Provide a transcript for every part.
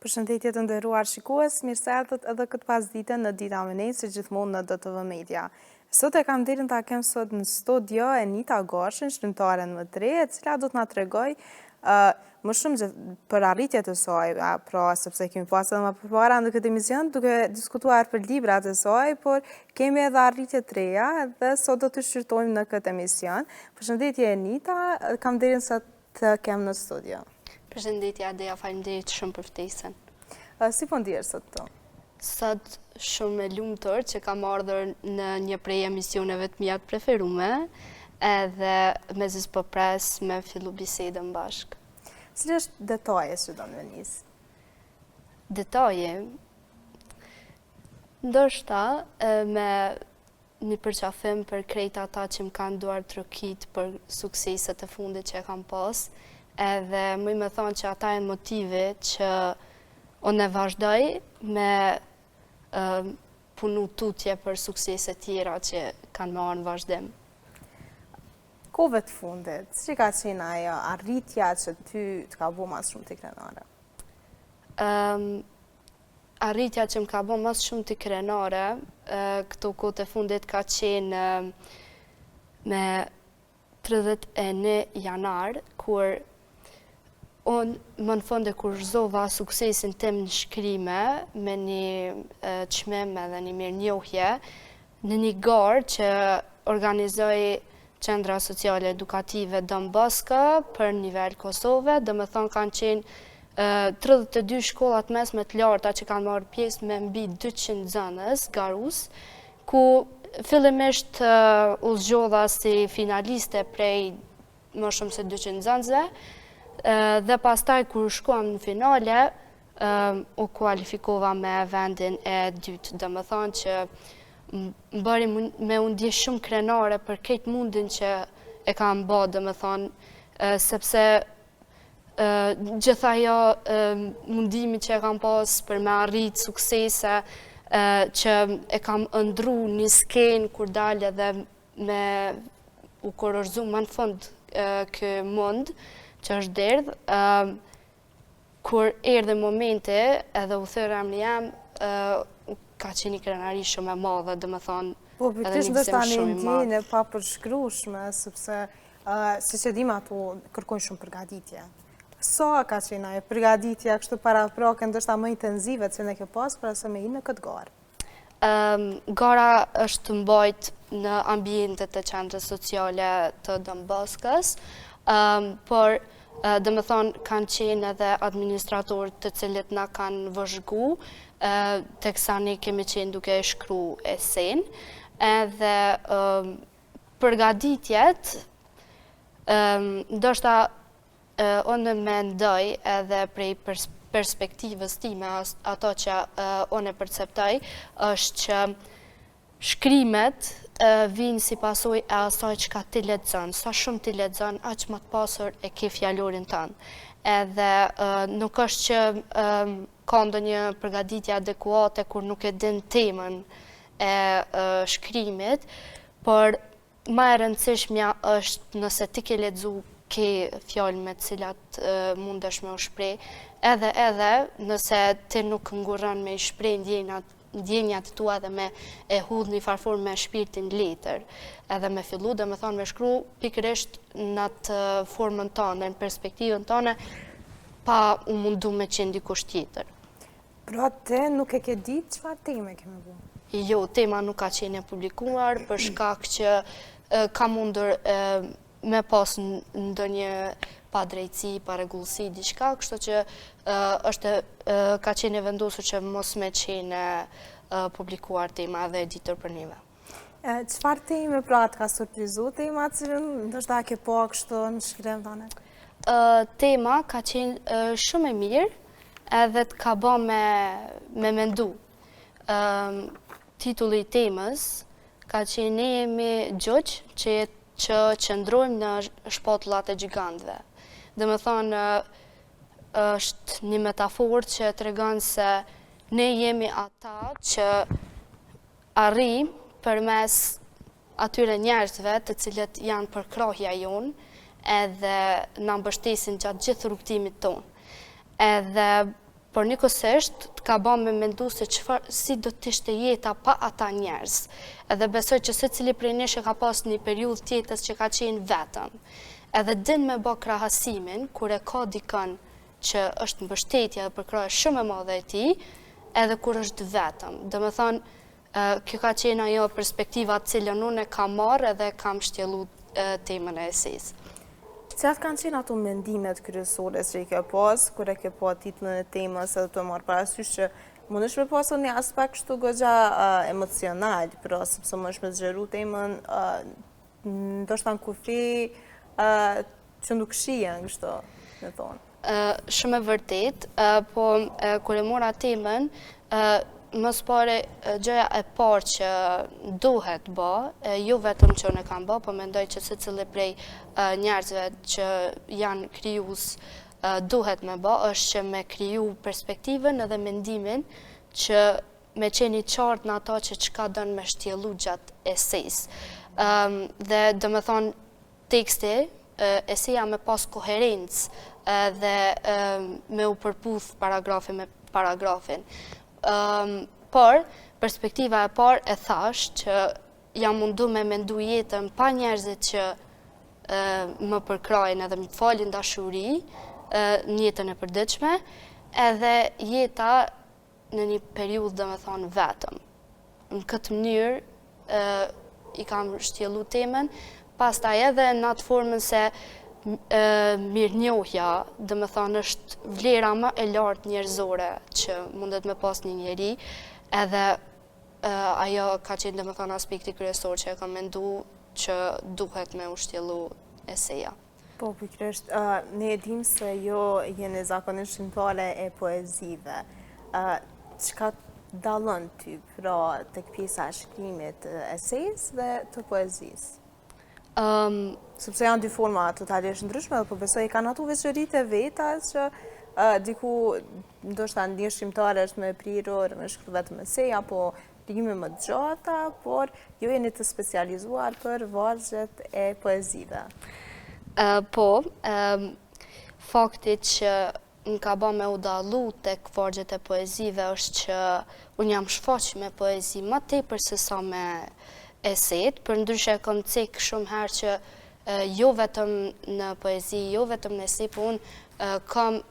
Përshëndetje të nderuar shikues, mirë se erdhët edhe këtë pasdite në Dita me ne, si gjithmonë në DTV Media. Sot e kam dirin ta kem sot në studio Enita Gorshin, shkrimtaren më të re, e cila do të na tregoj më shumë për arritjet e saj, pra sepse kemi pasur edhe më përpara në këtë emision duke diskutuar për librat e saj, por kemi edhe arritje të reja dhe sot do të shqyrtojmë në këtë emision. Përshëndetje Enita, kam dirin se të kem në studio. Përshëndetje Adeja, faleminderit shumë për ftesën. Si po ndihesh sot këtu? Sot shumë e lumtur që kam ardhur në një prej emisioneve të mia të preferume, edhe mezis po pres me fillu bisedën bashkë. Cili është detaje që do në nis? Detaje? Ndoshta me një përqafim për krejt ata që më kanë duar trokit për sukseset e fundit që e kam pas, edhe më thonë që ata e motive që unë e vazhdoj me punu tutje për sukseset tjera që kanë marrë në vazhdim. Kove të fundit, që ka qenë ajo arritja që ty të ka bu mas shumë të krenare? Arritja që më ka bu mas shumë të krenare, këto kohë të fundit ka qenë me 31 janar, kur unë më në fonde kur zhova suksesin tim në shkrime me një çmim edhe një mirënjohje në një garë që organizoi Qendra Sociale Edukative Don Bosco për nivel Kosove, dhe më thonë kanë qenë 32 shkollat mesme të larta që kanë marrë pjesë me mbi 200 nxënës garus, ku fillimisht u zgjodha si finaliste prej më shumë se 200 nxënësve, dhe pastaj kur shkuam në finale, u kualifikova me vendin e dytë. Dhe më thonë që më bëri me unë ndjesh shumë krenare për këtë mundin që e kam bë, dhe më thonë, sepse gjitha jo mundimi që e kam pas për me arrit suksese, që e kam ëndru një skenë kur dalë dhe me u kurorzu më në fund kë mund, që është derdh, kur erdhe momente edhe u thërë emri jam, ka qenë një krenari shumë e madhe, dhe më thonë, po, pikërisht ndoshta një ndjenjë e papërshkrueshme, sepse siç e dim ato kërkojnë shumë përgatitje. Sa ka qenë ajo përgatitja kështu para prake, ndoshta më intenzive që ne ke pas para se me hinë në këtë garë? Gara është mbajt në ambientet e Qendrës Sociale të Don Boscos, por dhe më thonë kanë qenë edhe administratorët të cilët na kanë vëzhgu, teksa ne kemi qenë duke shkru esen, edhe përgatitjet, ndoshta unë mendoj edhe prej perspektivës time, ato që unë e perceptoj, është që shkrimet vinë si pasoj e asaj që ka ti lexon. Sa shumë ti lexon, aq më të pasur e ke fjalorin tënë. Edhe nuk është që ka ndonjë përgatitje adekuate kur nuk e din temën e shkrimit, por më e rëndësishmja është nëse ti ke lexu ke fjalë me të cilat mundesh me u shpreh, edhe nëse ti nuk ngurron me i shpreh ndjenjat tua dhe me e hudh një farfor me shpirtin letër, edhe me fillu dhe me thonë me shkru pikërisht në atë formën tonë, në perspektivën tonë, pa u mundu me qenë dikush tjetër. Pra te nuk e ke ditë çfarë teme keme bu? Jo, tema nuk ka qenë e publikuar, për shkak që ka mundur me pas ndonjë pa drejtësi, pa rregullsi, diçka, kështu që ka qenë e vendosur që mos me qenë publikuar tema dhe editor për neve. Çfarë teme pra të ka surprizu tema që ndoshta ke po kështu në shkrim tane? Tema ka qenë shumë e mirë, edhe të ka bë me mendu. Titulli i temës ka qenë Ne jemi gjogj që qëndrojmë në shpatullat e gjigantëve. Dhe më thonë, është një metaforë që tregon se ne jemi ata që arrim përmes atyre njerëzve të cilët janë përkrahja jonë edhe na mbështesin gjatë gjithë rrugtimit tonë. Edhe por njëkohësisht të ka bën me mendu se si do të ishte jeta pa ata njerëz. Edhe besoj që secili prej nesh ka pas një periudhë tjetës që ka qenë vetëm. Edhe din me bë krahasimin kur e ka dikën që është mbështetje dhe përkraje shumë e madhe e tij, edhe kur është vetëm. Domethënë, kjo ka qenë ajo perspektiva të cilën unë e kam marrë edhe kam shtjellu temën e esejës. Cilat kanë qenë ato mendimet kryesore që i ke pas, kur e ke pa titullin e temës edhe të marrë parasysh që mundesh me pasur një aspekt kështu goxha emocional, pra sepse më është me zgjeru temën ndoshta në kufi që nuk shihen kështu, me thonë. Shumë e vërtet, po kur e mora temën, mos pare gjëja e parë që duhet bë, jo vetëm që unë e kam bë, po mendoj që secili prej njerëzve që janë krijues duhet me bë, është që me kriju perspektivën edhe mendimin që me qeni qartë në ato që çka don me shtjellu gjatë esejës. Dhe do me thonë teksti, eseja me pas koherencë dhe me u përputh paragrafi me paragrafin. Por, perspektiva e parë e thash që jam mundu me mendu jetën pa njerëzit që më përkrajnë edhe më falin dashuri, në jetën e përditshme, edhe jeta në një periudhë dhe me thonë vetëm. Në këtë mënyrë i kam shtjellu temën, pastaj edhe në atë formën se mirënjohja, dhe me thonë është vlera më e lartë njerëzore që mundet me pas një njeri, edhe ajo ka qenë dhe me thonë aspekti kryesor që e kam mendu që duhet me ushtjellu eseja. Po, pikërisht, ne e dim se jo jeni zakonisht shënëtare e poezive. Çka dallon ty, pra, tek pjesa e shkrimit esejës dhe të poezisë? Sepse janë dy forma totalisht ndryshme, po besoj kanë ato veçoritë e veta që diku ndoshta ndjen shkrimtare është më e prirur, më shkruaj vetëm esej apo rime më të gjata, por jo jeni të specializuar për vargjet e poezive. Po, fakti që më ka ba me u dallu tek vargjet e poezive është që unë jam shfaq me poezi më tepër se sa me esejt, për ndryshe kam cek shumë herë që jo vetëm në poezi, jo vetëm në esej, po unë kam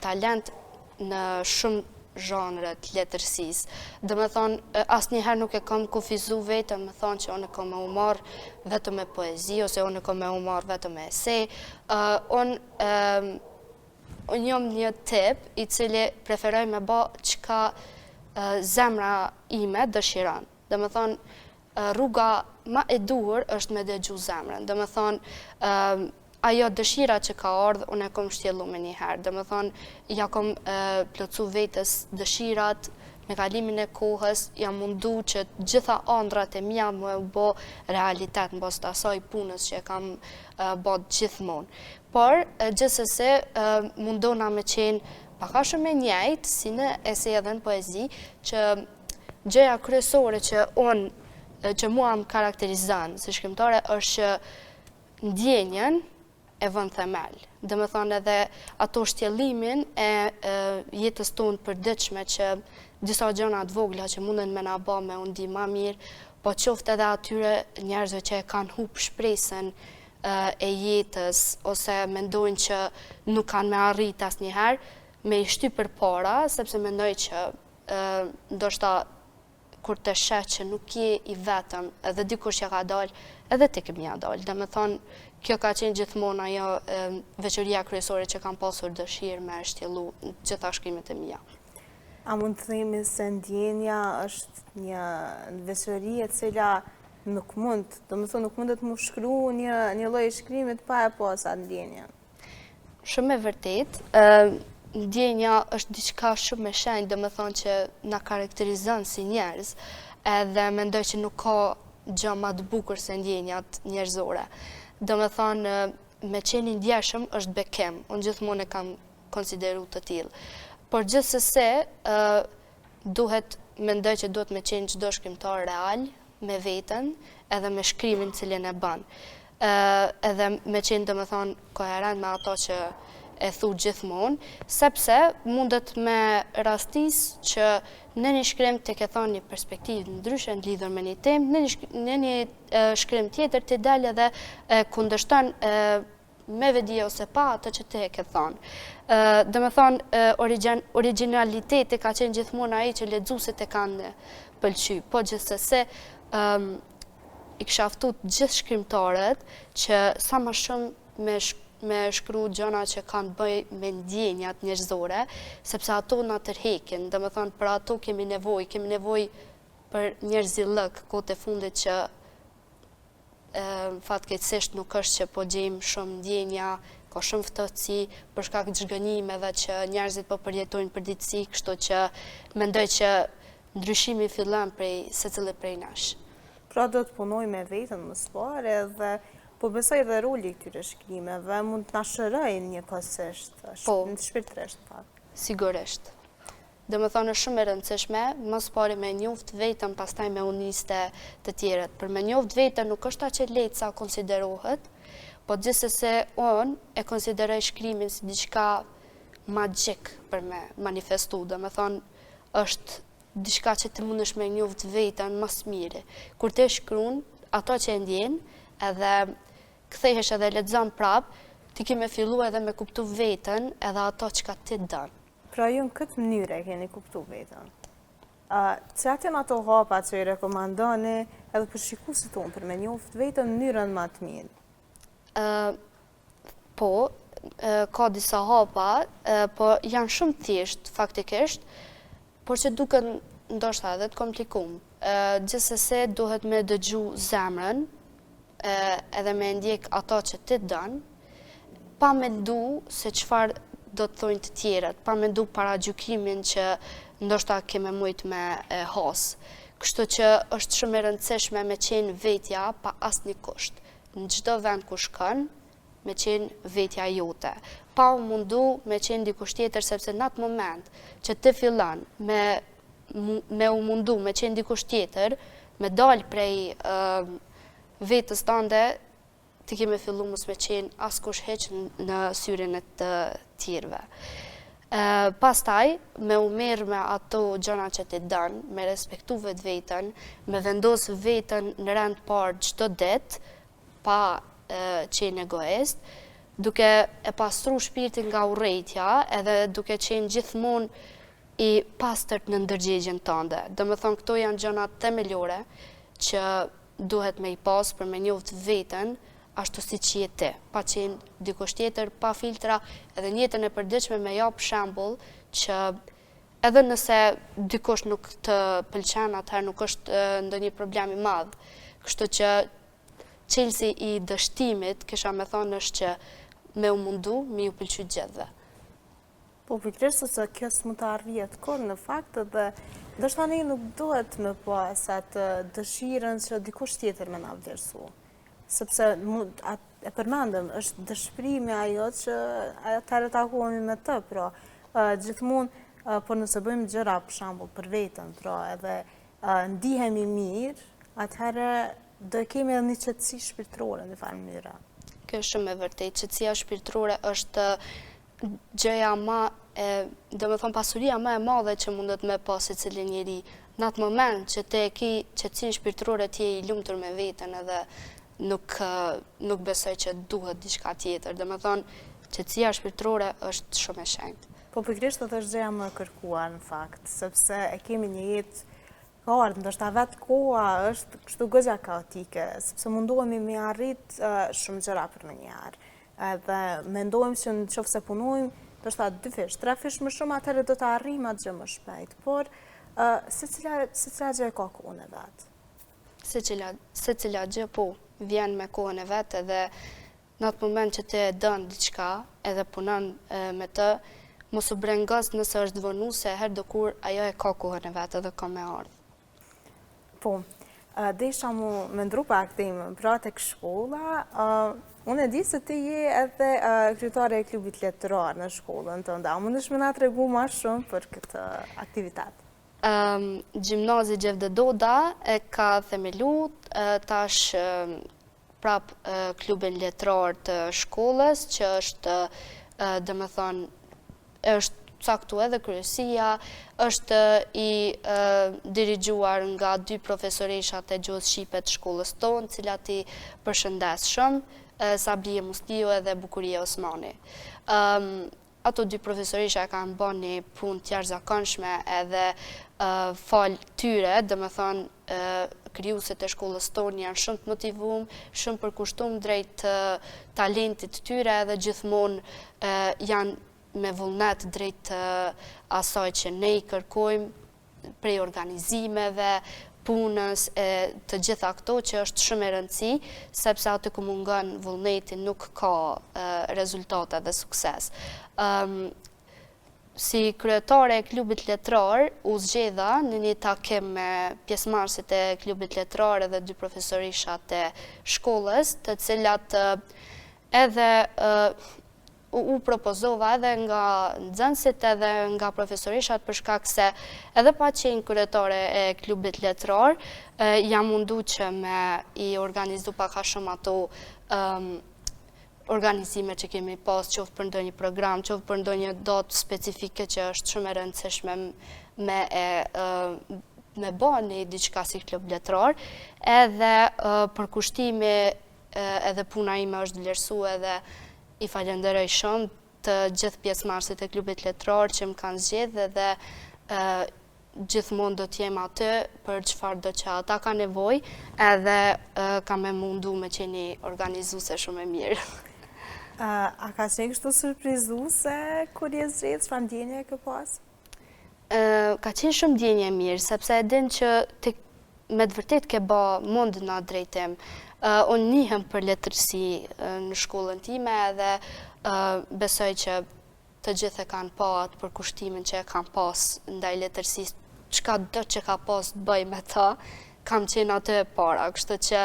talent në shumë zhanre të letërsisë. Dhe me thonë, asë njëherë nuk e kam kufizu vetëm, me thonë që unë e kam me umar vetëm me poezi, ose unë e kam me umar vetëm me esej. Unë jam një tip i cili preferoj me ba qka zemra ime dëshiron. Dhe me thonë, rruga ma e duhur është me dëgju zemrën. Dhe me thonë, ajo dëshira që ka ardhë, unë e kom shtjellu me njëherë. Dhe me thonë, ja kom plotsu vetës dëshirat, me kalimin e kohës, jam mundu që gjitha ëndrat e mia më bo realitet në bas të asaj punës që e kam bot gjithmonë. Por, gjithsesi, mundona me qenë paka shumë e njëjtë, si në esej edhe në poezi, që gjëja kryesore që mua më karakterizan si shkrimtare është që ndjenjen e vën themel. Dhe me thonë edhe ato shtjellimin e jetës tonë përditshme që disa gjëna të vogla që munden me na ba me undi ma mirë, po qoftë edhe atyre njerëzve që e kanë hup shpresën e jetës, ose mendojnë që nuk kanë me arrit asnjëherë, me i shty për para, sepse mendoj që ndoshta kur të sheh që nuk je i vetëm, edhe dikush që ka dalë, edhe ti kemi ja dalë. Dhe me thonë, kjo ka qenë gjithmonë ajo veçoria kryesore që kam pasur dëshirë me shtjellu gjitha shkrimet e mia. A mund të themi se ndjenja është një veçori e cila nuk mund, do më thonë nuk mundet mu shkru një lloj shkrimit pa e pas atë ndjenja? Shumë e vërtet, ndjenja është diçka shumë e shenjtë, dhe me thonë që na karakterizon si njerëz, edhe mendoj që nuk ka gjë ma të bukur se ndjenjat njerëzore. Dhe me thonë, me qeni ndjeshëm është bekim, unë gjithmonë e kam konsideru të tillë. Por gjithsesi, mendoj që duhet me qenë çdo shkrimtar real, me veten, edhe me shkrimin cilin e bën. Edhe me qenë, dhe me thonë, koherent me ato që e thu gjithmonë, sepse mundet me rastis që në një shkrim të ke thonë një perspektivë ndryshe në lidhur me një temë, në një shkrim tjetër të dalë edhe kundërshton me vedi ose pa atë që te e ke thonë. Dhe me thonë, originaliteti ka qenë gjithmonë ai që lexuesit e kanë pëlqy, po gjithsesi i kisha ftut gjithë shkrimtarët që sa më shumë me shkru gjëna që kanë bëj me ndjenjat njerëzore, sepse ato na tërheqin, dhe me thonë për ato kemi nevoj për njerëzillëk, kohët e fundit që fatkeqësisht nuk është që po gjejmë shumë ndjenja, ka shumë ftohtësi për shkak të zhgënjimeve që njerëzit po përjetojnë përditësi, kështu që mendoj që ndryshimi fillon prej secilit prej nesh. Pra do të punoj me vetën më së edhe po besoj dhe roli këtyre shkrimeve mund të na shërojnë njëkohësisht, në shpirtërisht pak. Sigurisht. Dhe më thonë është shumë e rëndësishme, më së pari me njoft vetën, pastaj me uniste të tjerët. Për me njoft vetën nuk është aq e lehtë sa konsiderohet, po gjithsesi unë e konsideroj shkrimin si diçka magjik për me manifestu, dhe më thonë është diçka që të mundesh me njoft vetën më së miri. Kur të shkruan ato që e ndjen, edhe kthehesh edhe lexon prap, ti ke me fillu edhe me kuptu vetën edhe ato që ka ti dën. Pra ju në këtë mënyrë e keni kuptu vetën. Cilat janë ato hapa që i rekomandoni edhe për shikuesit tonë për me njoft vetën në mënyrën më të mirë? Po, ka disa hapa, po janë shumë thjesht faktikisht, por që duken ndoshta edhe të komplikum. Gjithsesi duhet me dëgju zemrën, edhe me ndjek ato që ti dën, pa mendu se çfarë do të thojnë të tjerët, pa mendu para gjykimin që ndoshta keme mujt me has. Kështu që është shumë e rëndësishme me qenë vetja pa asnjë kusht. Në çdo vend ku shkon, me qenë vetja jote. Pa u mundu me qenë dikush tjetër, sepse në atë moment që ti fillon me u mundu me qenë dikush tjetër, me dal prej vetës tënde, ti ke me fillu mos me qenë askush heq në syrin e të tjerëve. Pastaj, me u merr me ato gjëra që ti dën, me respektu vetë vetën, me vendos vetën në rend parë çdo ditë, pa qenë egoist, duke e pastru shpirtin nga urrejtja, edhe duke qenë gjithmonë i pastërt në ndërgjegjen tënde. Dhe më thonë, këto janë gjëna themelore që duhet me i pas për me njoft vetën, ashtu si që je ti, pa qenë dikush tjetër, pa filtra, edhe në jetën e përditshme me jap shembull që edhe nëse dikush nuk të pëlqen, atëherë nuk është ndonjë problem i madh. Kështu që çelësi i dështimit, kisha me thonë është që me u mundu, me ju pëlqy gjithve. Po pikërisht se kjo s'mund të arrihet kur në fakt dhe ndoshta ne nuk duhet me pas atë dëshirën që dikush tjetër me na vlerësu. Sepse e përmendëm, është dëshpërimi ajo që atëherë takohemi me të, pra gjithmonë, por nëse bëjmë gjëra për shembull për veten, pra edhe ndihemi mirë, atëherë do kemi edhe një qetësi shpirtërore në farë mënyra. Kjo është shumë e vërtetë. Qetësia shpirtërore është gjëja do me thonë pasuria më e madhe që mundet me pas secili njeri. Në atë moment që te e ki qetësinë shpirtërore, ti je i lumtur me veten edhe nuk besoj që duhet diçka tjetër. Do me thonë, qetësia shpirtërore është shumë e shenjtë. Po pikërisht është gjëja më e kërkuar në fakt, sepse e kemi një jetë ardhë, ndoshta vetë koha është kështu goxha kaotike, sepse mundohemi me arrit shumë gjëra për me njerë. Edhe mendojmë që në qoftë se punojmë, ndoshta 2 fish, 3 fish më shumë, atëherë do të arrijmë atë gjë më shpejt. Por secila gjë ka kohën e vet. Secila gjë po vjen me kohën e vet, edhe në atë moment që ti e dën diçka, edhe punon me të, mos u brengos nëse është vonu, se herë do kur ajo e ka kohën e vet edhe ka me ardhë. Po, desha mu me ndru pak temën, pra tek shkolla, unë e di se ti je edhe kryetare e klubit letërar në shkollën tënde. A mundesh me na tregu më shumë për këtë aktivitet? Gjimnazi Gjevde Doda e ka themelu tash prap klubin letërar të shkollës, që është dhe me thonë, është caktu edhe kryesia, është i dirigjuar nga 2 profesoreshat e gjuhës shqipe të shkollës tonë, cilat i përshëndes shumë, Sabrije Musliu edhe Bukuria Osmani. Ato 2 profesoresha kanë bën një punë të jashtëzakonshme edhe fal tyre, dhe me thonë, krijuesit e shkollës tonë janë shumë të motivuar, shumë përkushtuar drejt talentit tyre edhe gjithmonë janë me vullnet drejt asaj që ne i kërkojmë prej organizimeve, punës, të gjitha këto që është shumë e rëndësi, sepse aty ku mungon vullneti nuk ka rezultate dhe sukses. Si kryetare e klubit letrar, u zgjedha në një takim me pjesëmarrësit e klubit letrar edhe 2 profesorishat e shkollës, të cilat edhe u propozova edhe nga nxënësit edhe nga profesorishat për shkak se edhe pa qenë kryetare e klubit letrar, jam mundu që me i organizu pak a shumë ato organizime që kemi pas, qoftë për ndonjë program, qoftë për ndonjë datë specifike që është shumë e rëndësishme me bëni diçka si klub letrar, edhe përkushtimi edhe puna ime është vlerësuar edhe i falenderoj shumë të gjithë pjesëmarrësit e klubit letrar që më kanë zgjedhë dhe gjithmonë do t'jem aty për çfarë do që ata ka nevojë, edhe kam e mundu me qeni organizuese shumë e mirë. A ka qenë kështu surprizuese kur je zgjedhur, çfarë ndjenje ke pas? Ka qenë shumë ndjenje mirë, sepse e din që me të vërtet ke bë mund në drejtim. Unë njihem për letërsi në shkollën time edhe besoj që të gjithë e kanë pa atë për kushtimin që e kanë pas ndaj letërsisë, çka do që ka pas të bëj me ta, kam qenë atë e para, kështu që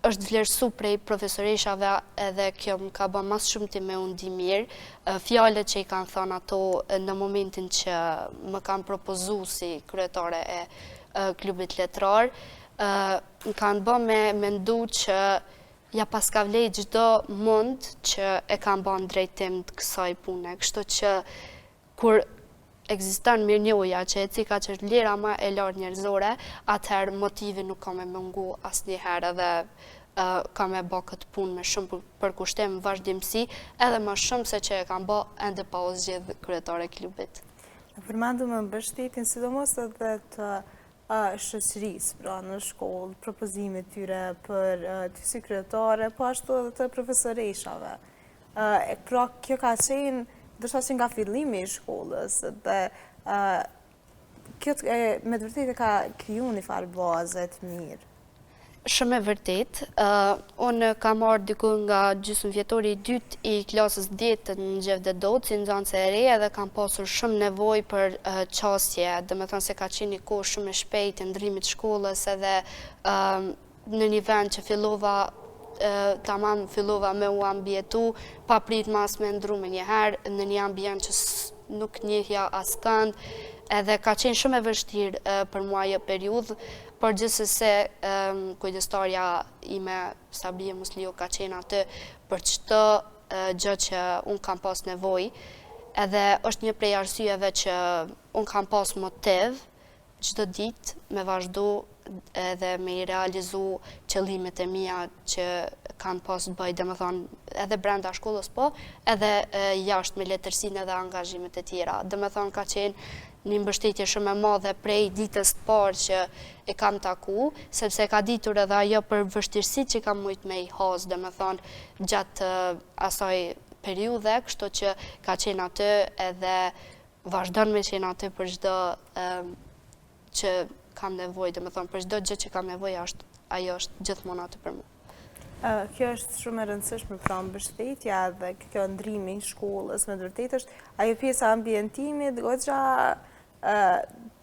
është vlerësu prej profesoreshave edhe kjo më ka bën mas shumë ti me undi mirë. Fjalët që i kanë thënë ato në momentin që më kanë propozu si kryetare e klubit letrar, më kanë bën me mendu që ja paska vlej çdo mund që e kanë bën drejtim të kësaj pune. Kështu që kur ekziston mirënjohja që e cika që është vlera më e lartë njerëzore, atëherë motivi nuk ka me mungu asnjëherë edhe ka me bë këtë punë me shumë përkushtim, vazhdimsi, edhe më shumë se që e kam bë ende pa u zgjedhë kryetare e klubit. Përmendu me mbështetjen, sidomos edhe të shoqërisë, pra në shkollë, propozimet tyre për ty si kryetare, po ashtu edhe të profesoreshave. Pra kjo ka qenë ndoshta që nga fillimi i shkollës dhe kjo me të vërtetë ka kriju një farë baze të mirë. Shumë e vërtet. Unë kam marrë diku nga gjysmëvjetori i dytë i klasës 10 në Gjevde Dot, si nxënëse e re, edhe kam pasur shumë nevojë për qasje, dhe me thënë se ka qenë një kohë shumë e shpejtë ndrimit shkollës edhe në një vend që tamam fillova me u ambjetu, pa prit mas me ndru me njëherë, në një ambient që nuk njehja askënd, edhe ka qenë shumë e vështirë për mua ajo periudhë, por gjithsesi kujdestarja ime Sabrije Musliu ka qenë aty për çdo gjë që unë kam pas nevojë, edhe është një prej arsyeve që unë kam pas motiv çdo ditë me vazhdu edhe me i realizu qëllimet e mia që kanë pas bëj, domethënë edhe brenda shkollës po, edhe jashtë me letërsinë edhe angazhimet e tjera. Domethënë ka qenë një mbështetje shumë e madhe prej ditës të parë që e kam taku, sepse ka ditur edhe ajo për vështirësitë që kam mujt me i has, domethënë gjatë asaj periudhe, kështu që ka qenë aty edhe vazhdon me qenë aty për çdo që kam nevojë, domethënë për çdo gjë që kam nevojë, ajo është gjithmonë aty për mua. Kjo është shumë e rëndësishme, pra mbështetja dhe kjo ndrimi i shkollës, me të vërtetë është ajo pjesa ambientimit, goxha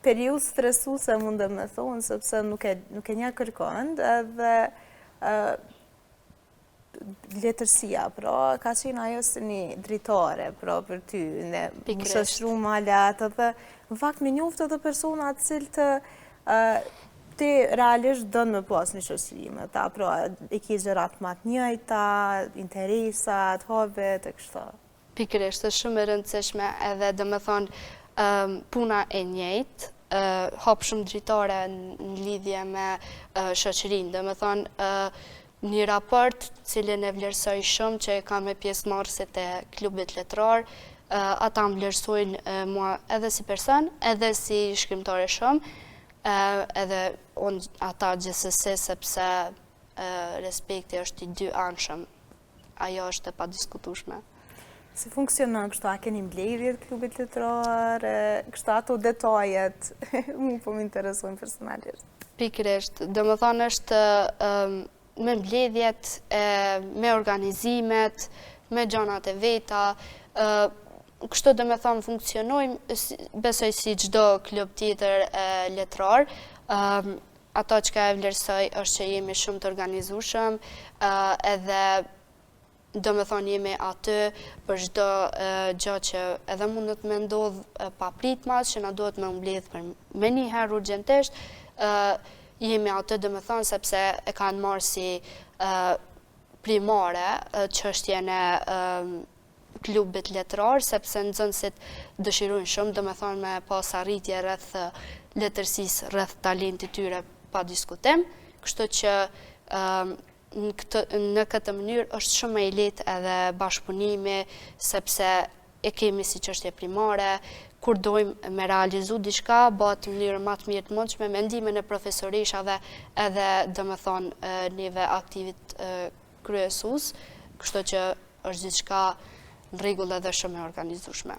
periudhë stresuese mund me thonë, sepse nuk e nje kërkon, edhe letërsia, pra ka qenë ajo si një dritare, pra për ty, më shëshru malat, edhe në fakt me njoftë edhe persona cilë ti realisht dënë me pas një shoqërime, ta pra e ki gjërat më të njëjta, interesat, hobet e kështu. Pikërisht, është shumë e rëndësishme edhe dhe me thonë puna e njëjtë, hap shumë dritare në lidhje me shoqërinë, dhe me thonë një raport cilin e vlerësoj shumë që e kam me pjesëmarrësit e klubit letrar, ata më vlerësojnë mua edhe si person, edhe si shkrimtare shumë, edhe ata gjithsesi sepse respekti është i dy anshëm, ajo është e padiskutueshme. Si funksionon kështu, a keni mbledhjet klubit letrar, kështu ato detajet, mu po më interesojnë personalisht. Pikërisht, dhe më thonë është me mbledhjet, me organizimet, me gjanat e veta, kështu dhe me thonë funksionojmë, besoj si çdo klub tjetër letrar, ato që ka e vlerësoj është që jemi shumë të organizueshëm, edhe do me thonë jemi aty për çdo gjë që edhe mundet me ndodhë pa pritmas, që na duhet me mbledh për me një herë urgjentisht, jemi aty do me thonë sepse e kanë marrë si primare çështjen e klubit letrar, sepse nxënësit dëshirojnë shumë, do me thonë me pas arritje rreth letërsisë, rreth talentit tyre pa diskutim, kështu që në këtë mënyrë është shumë e lehtë edhe bashkëpunimi, sepse e kemi si çështje primare, kur dojmë me realizu diçka, bëhet në mënyrë më të mirë të mundshme, me ndikimin e profesorishave edhe domethënë neve aktivit kryesues, kështu që është diçka në rregull edhe shumë e organizueshme.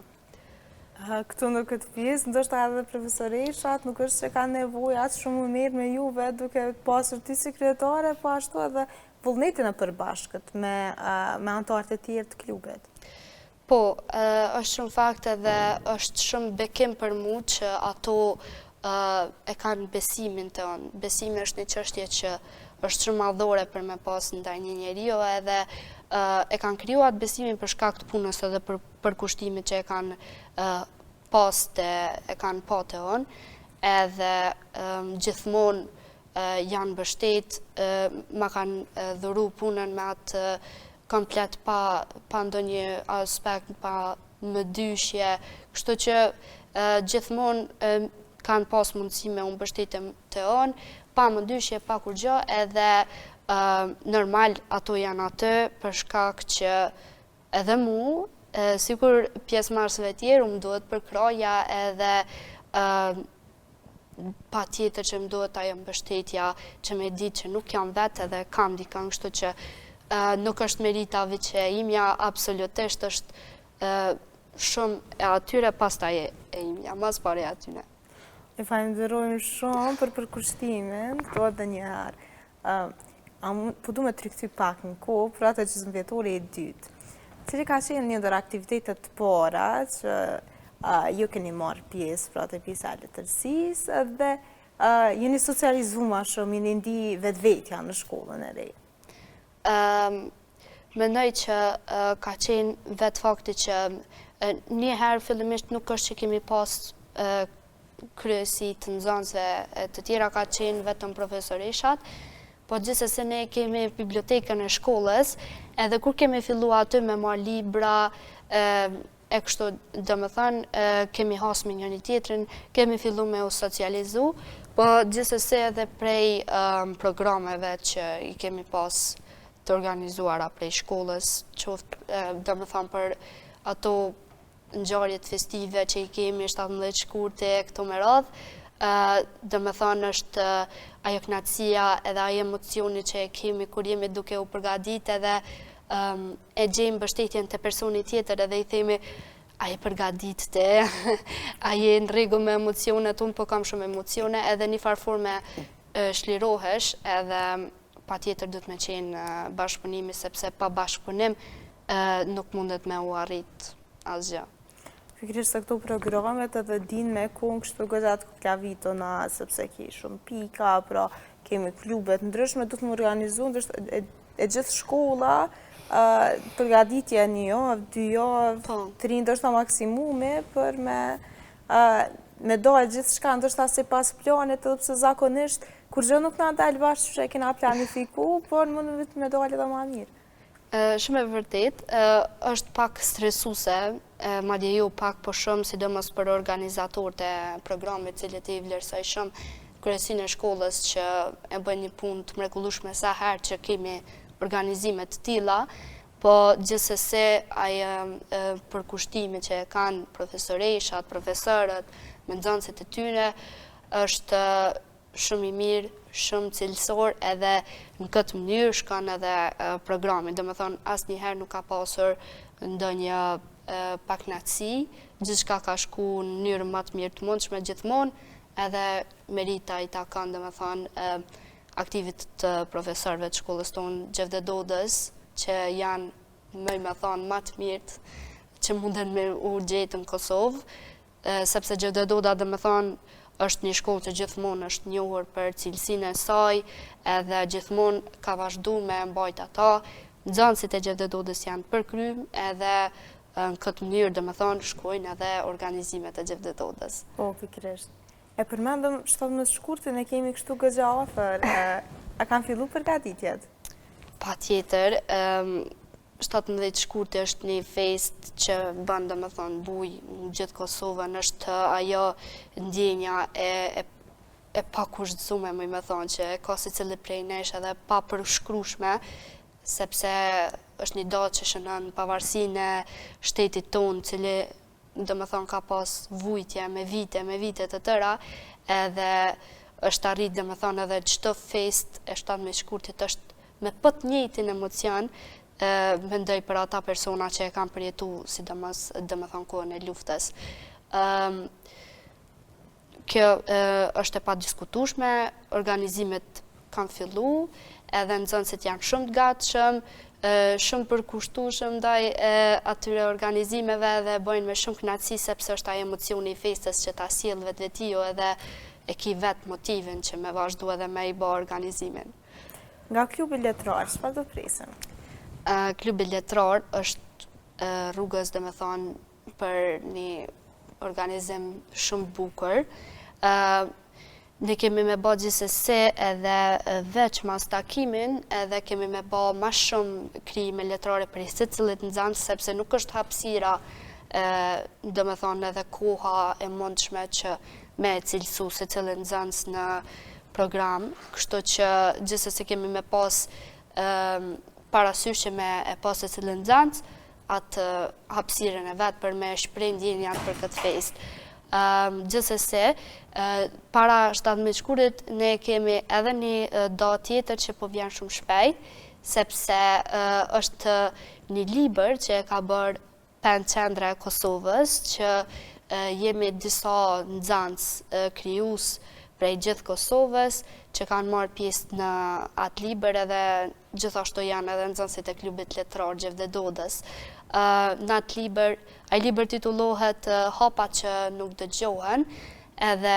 Këtu në këtë pjesë, ndoshta edhe profesorishat nuk është që ka nevojë aq shumë më mirë me juve duke pasur ti si kryetare, po ashtu edhe vullnetin e përbashkët me anëtarët e tjerë të klubit. Po, është shumë fakt edhe është shumë bekim për mu që ato e kanë besimin tonë. Besimi është një çështje që është shumë madhore për me pas ndaj një njeriu edhe e kanë kriju atë besimin për shkak të punës edhe për kushtimit që e kanë e kanë pa të onë, edhe gjithmonë janë mbështet, ma kanë dhuru punën me atë komplet pa ndonjë aspekt, pa më dyshje, kështu që gjithmonë kanë pas mundësi me mbështetje të onë, pa më dyshje, pa kur gjë, edhe normal ato janë aty për shkak që edhe mu, sikur pjesëmarrësve tjerë, më duhet për kraja edhe pa tjetër që më duhet ajo mbështetja që me ditë që nuk jam vetë edhe kam dikën, kështu që nuk është merita veç e imja, absolutisht është shumë e atyre, pastaj e imja, mas pare e atyre. E falenderojmë shumë për përkushtimin, këto edhe një herë. Po du me të rikëthy pak në kohë, për atë që zëmë vjetori e dytë. Cili ka qenë një ndër aktivitetet të para që ju keni marrë pjesë, pra të pjesë e letërsisë, dhe jeni socializu ma shumë, jeni ndi vetvetja në shkollën e re? Mendoj që ka qenë vetë fakti që njëherë fillimisht nuk është që kemi pas kryesi të nxënësve të tjera, ka qenë vetëm profesorishat, po gjithsesi ne kemi bibliotekën e shkollës, edhe kur kemi fillu aty me marrë libra, e kështu domethënë kemi hasë me njëri tjetrin, kemi fillu me u socializu, po gjithsesi edhe prej programeve që i kemi pas të organizuara prej shkollës, qoftë domethënë për ato ngjarjet festive që i kemi 17 shkurte këtu me radhë, domethënë është ajo kënaqësia edhe ai emocioni që e kemi kur jemi duke u përgatitur edhe e gjejmë mbështetjen te personi tjetër edhe i themi a je përgatite, a je në rregull me emocionet, unë po kam shumë emocione edhe një farë forme shlirohesh edhe patjetër duhet me qenë bashkëpunimi sepse pa bashkëpunim nuk mundet me u arrit asgjë. Pikërisht se këto programet edhe din me kohën kështu gëzat klavitona, sepse ki shumë pika, pra kemi klubet ndryshme, du të më organizu, e gjithë shkolla, përgatitje një javë, 2 javë, 3 ndoshta maksimumi për me me dalë gjithë shka, ndështë si pas planit, edhe pse zakonisht, kur gjë nuk na dalë bashkë që e kena planifiku, por mund vetë me dalë edhe ma mirë. Shumë e vërtet, është pak stresuse, madje jo pak po shumë, sidomos për organizatorët e programit, cilët i vlerësoj shumë kryesinë e shkollës që e bëjnë një punë të mrekullueshme sa herë që kemi organizime të tilla, po gjithsesi ai përkushtimi që e kanë profesoreshat, profesorët, me nxënësit e tyre është shumë i mirë, shumë cilësor, edhe në këtë mënyrë shkon edhe programi. Domethënë asnjëherë nuk ka pasur ndonjë pakënaqësi, gjithçka ka shkuar në mënyrë më të mirë të mundshme gjithmonë, edhe merita i takon domethënë aktivit të profesorëve të shkollës tonë Gjevde Dodës, që janë më thonë më të mirët që munden me u gjetë në Kosovë, sepse Gjevde Doda domethënë është një shkollë që gjithmonë është njohur për cilësinë e saj, edhe gjithmonë ka vazhduar me mbajt ata. Nxënësit e Gjevde Dodës janë përkryer, edhe në këtë mënyrë domethënë shkojnë edhe organizimet e Gjevde Dodës. Po, pikërisht. E përmendëm 17 shkurtin e kemi kështu gëgja afër, a kanë fillu përgatitjet? Patjetër, 17 shkurti është një fest që bën domethënë bujë në gjithë Kosovën, është ajo ndjenja e pakushtëzuar, më thonë, që ka secili prej nesh edhe pa përshkrueshme, sepse është një datë që shënon pavarësinë e shtetit tonë, cili domethënë ka pas vujtje me vite të tëra, edhe është arrit domethënë edhe çdo fest e 17 shkurtit është me të njëjtin emocion, mendoj për ata persona që e kanë përjetuar sidomos domethënë kohën e luftës. Kjo është e padiskutueshme, organizimet kanë filluar, edhe nxënësit janë shumë të gatshëm, shumë përkushtueshëm ndaj atyre organizimeve dhe bëjnë me shumë kënaqësi sepse është ai emocioni i festës që ta sjell vetvetijo edhe e ki vetë motivin që me vazhdu edhe me i bë organizimin. Nga klubi letrar, çfarë do presim? Klubi letrar është rrugës domethënë për një organizim shumë bukur. Ne kemi me bë gjithsesi edhe veç mas takimin, edhe kemi me bë ma shumë krijime letrare për secilit nxënës, sepse nuk është hapësira domethënë edhe koha e mundshme që me cilësu secilin nxënës në program, kështu që gjithsesi kemi me pas parasysh që me e pas secilin nxënës atë hapësirën e vet për me shpreh ndjenjat për këtë fest. Gjithsesi, para 17 shkurtit ne kemi edhe një datë tjetër që po vjen shumë shpejt, sepse është një libër që e ka bërë Pen Qendra e Kosovës, që jemi disa nxënës krijues prej gjithë Kosovës që kanë marrë pjesë në atë libër, edhe gjithashtu janë edhe nxënësit e klubit letrar Gjevde Dodës. Në atë libër, ai libër titullohet Hapat që nuk dëgjohen, edhe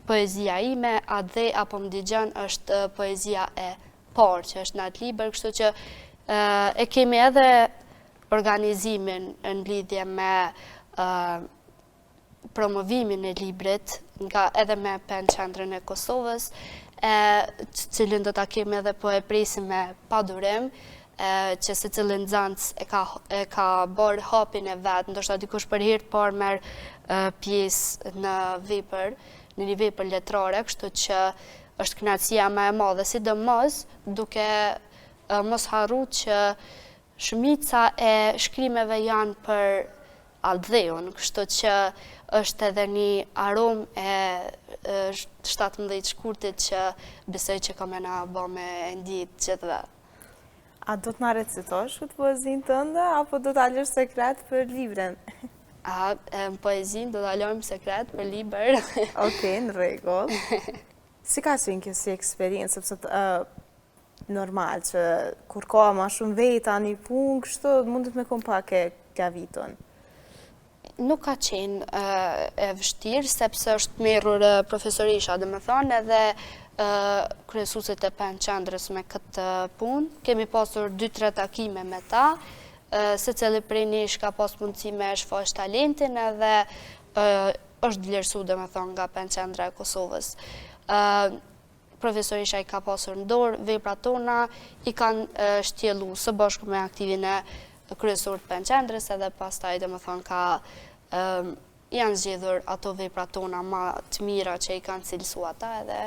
poezia ime, A dhe apo më dëgjon, është poezia e parë që është në atë libër, kështu që e kemi edhe organizimin në lidhje me promovimin e librit nga edhe me Pen Qendrën e Kosovës, cilin do ta kemi edhe po e presim me padurim, që secili nxënës e ka bërë hapin e vet, ndoshta dikush për herë të parë merr pjesë në vepër, në një vepër letrare, kështu që është kënaqësia më e madhe, sidomos duke mos harruar që shumica e shkrimeve janë për Aldheun, kështu që është edhe një aromë e 17 shkurtit që besoj që ka me na bë me ndjetë gjithve. A do të na recitosh këtë poezinë tënde, apo do ta lësh sekret për librin? Në poezinë do ta lëm sekret për libër. Okej, në rregull. Si ka qenë kjo si eksperiencë, sepse normal që kur ka ma shumë veta një punë, kështu mundet me kom pak e gaviton. Nuk ka qenë e vështirë, sepse është merrur profesorisha, domethënë, edhe kryesuesit e Pen Qendrës me këtë punë. Kemi pasur 2-3 takime me ta, secili prej nesh ka pas mundësi me shfaq talentin, edhe është vlerësu dhe me thonë nga Penqendra e Kosovës. Profesorisha i ka pasur në dorë, veprat tona i kanë shtjelu së bashku me aktivin e kryesor të Penqendrës edhe pastaj dhe me thonë ka janë zgjedhur ato veprat tona ma të mira që i kanë cilësu ata edhe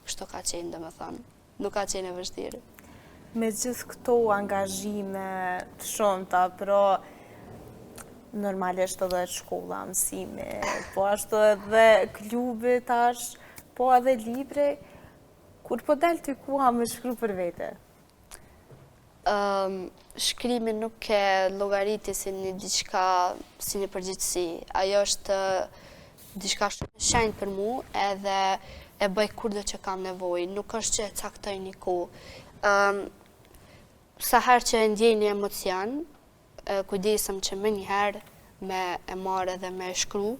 kështu ka qenë dhe me thonë, nuk ka qenë e vështirë. Me gjithë këto angazhime të shumta, pero normalisht edhe shkolla, mësimi, po ashtu edhe klubi tash, po edhe libre, kur po del të kuha me shkru për vete? Shkrimi nuk e llogariti si një diçka, si një përgjithësi. Ajo është diçka shumë shenjtë për mu edhe e bëj kurdo që kam nevojë, nuk është që e caktoj një kohë. Sa herë që e ndjej një emocion, kujdesem që më njëherë me e marrë edhe me shkru,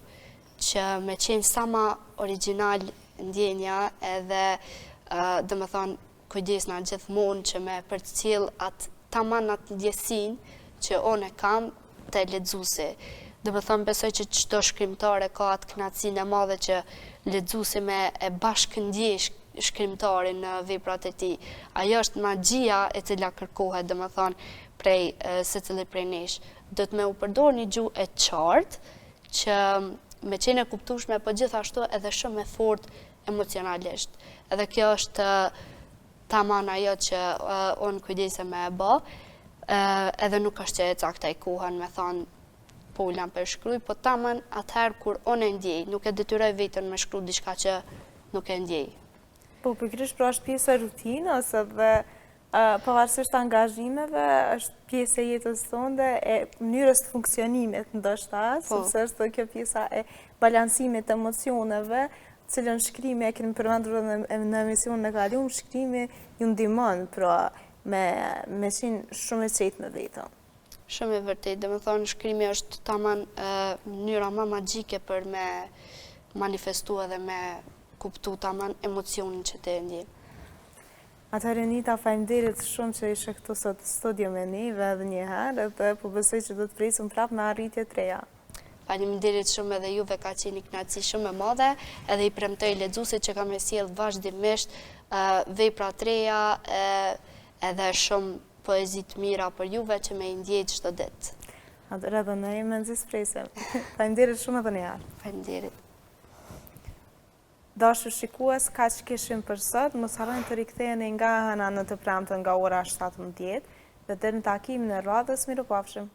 që me qenë sa ma original ndjenja edhe dhe me thonë kujdesna gjithmonë që me përcjell atë taman atë ndjesin që unë e kam të lexuesi. Dhe me thonë besoj që çdo shkrimtare ka atë kënaqësinë e madhe që lexuesi me e bashkëndjej shkrimtarin në veprat e tij. Ajo është magjia e cila kërkohet, dhe me thonë, prej secilit prej nesh. Do të me u përdor një gjuhë e qartë që me qenë e kuptueshme, po gjithashtu edhe shumë e fortë emocionalisht. Edhe kjo është tamam ajo që unë kujdesem me e bë, edhe nuk është që e caktoj kohën me thonë po ulam për shkruj, po tamam atëherë kur unë e ndjej, nuk e detyroj veten me shkru diçka që nuk e ndjej. Po pikërisht pra është pjesë e rutinës edhe pavarësisht angazhimeve, është pjesë e jetës sonde e mënyrës të funksionimit ndoshta, sepse është kjo pjesa e balansimit të emocioneve, cilën shkrimi e kemi përmendur në emisionin e kaluar, shkrimi ju ndihmon pra me qenë shumë e qetë në vetëm. Shumë e vërtet, dhe me thonë shkrimi është tamam mënyra më magjike për me manifestu edhe me kuptu tamam emocionin që të ndjen. Atëherë Anita, faleminderit shumë që ishe këtu sot në studio me neve edhe një herë, edhe po besoj që do të presim prapë në arritje të reja. Faleminderit shumë edhe juve, ka qenë një kënaqësi shumë e madhe, edhe i premtoj lexuesit që kam sjell vazhdimisht vepra të reja edhe shumë poezi të mira për juve që me i ndjej çdo ditë. Atëherë edhe ne jemi nxis presim. Faleminderit shumë edhe një herë. Faleminderit. Dashur shikues, kaq kishim për sot, mos harroni të riktheheni nga hëna në të premten nga ora 17 dhe deri në takimin e radhës, mirupafshim.